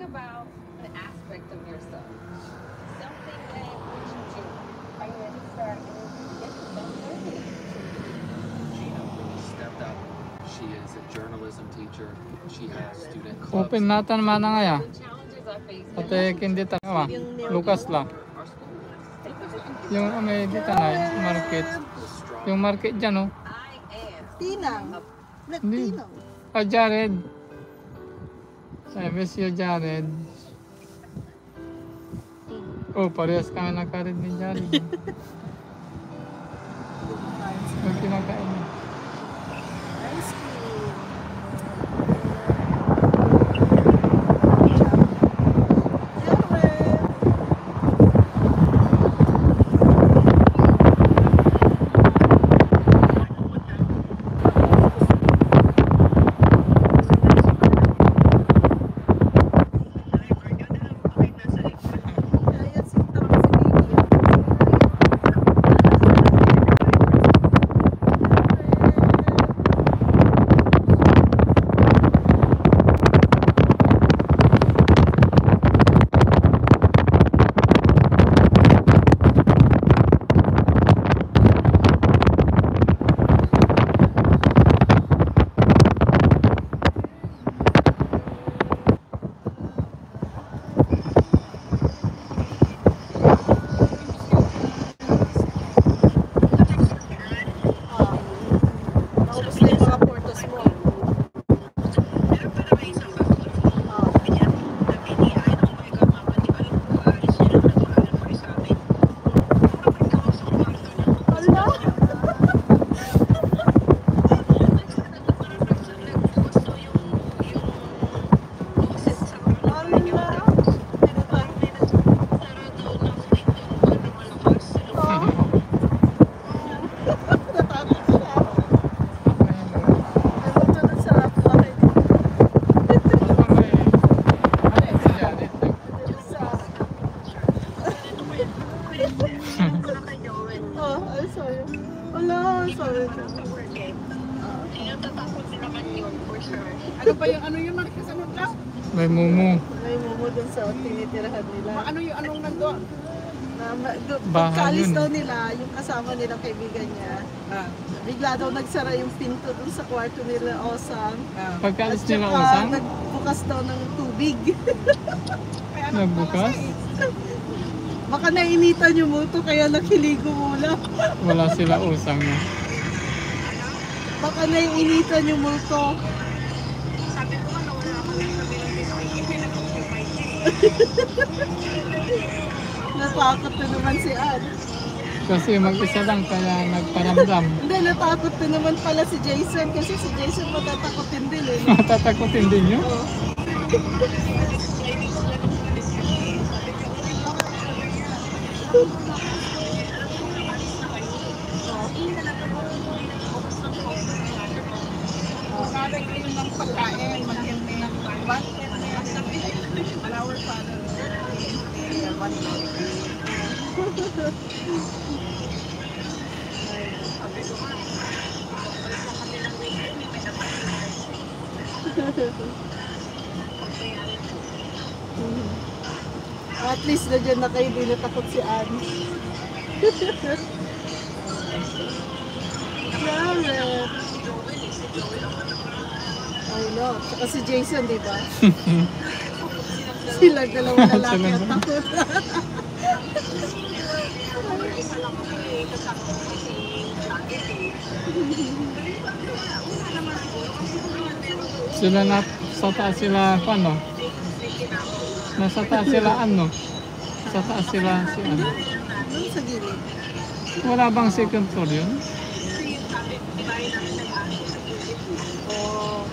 about an aspect of yourself. Something that you do. Are you ready to start? Get yourself started. Gina really stepped up. She is a journalism teacher. She has student clubs. Open natin mana nga ya. The challenges I face. Ate hindi tanawa. Lucas la. Our school Yung may dito na market. is strong. Yung market dyan oh. I am. Tinang. Hindi. Tinang. Ah, Jared. I miss you, Jared. Oh, parehas kami nakarin ni Jared. Yung kinakain niya. Ice cream. Ano ba yung ano yung kasunod lang? May mumu. May mumu dun sa tinitirahan nila. Ano yung anong nandoon? Bahay Pagkalis yun. daw nila, yung kasama nilang kaibigan niya, bigla daw nagsara yung pinto dun sa kwarto nila, Osang. Pagkaalis At nila saka, usang, nagbukas daw ng tubig. nagbukas. Baka nainitan yung multo kaya naghiligo muna. Wala sila usang na. Baka nainitan yung multo. Sabi ko nga wala ako lang sabi ng Natakot na naman si Ann. Kasi mag-isa lang kaya nagparamdam. Hindi, natakot na naman pala si Jason kasi si Jason matatakotin din eh. Matatakotin din yun. Oo. Sabi ko yung mga pagkain, magkindi ng basket na yung sabi, flower father. At least na dyan na kayo, di natakot si Ann. Jared. I know. Saka si Jason, di ba? Sila dalawang lalaki at takot. Sila na sa taas sila ano? Nasa taas sila ano? Sa taas sila si ano? Doon sa gilid. Wala bang second floor yun? Oh.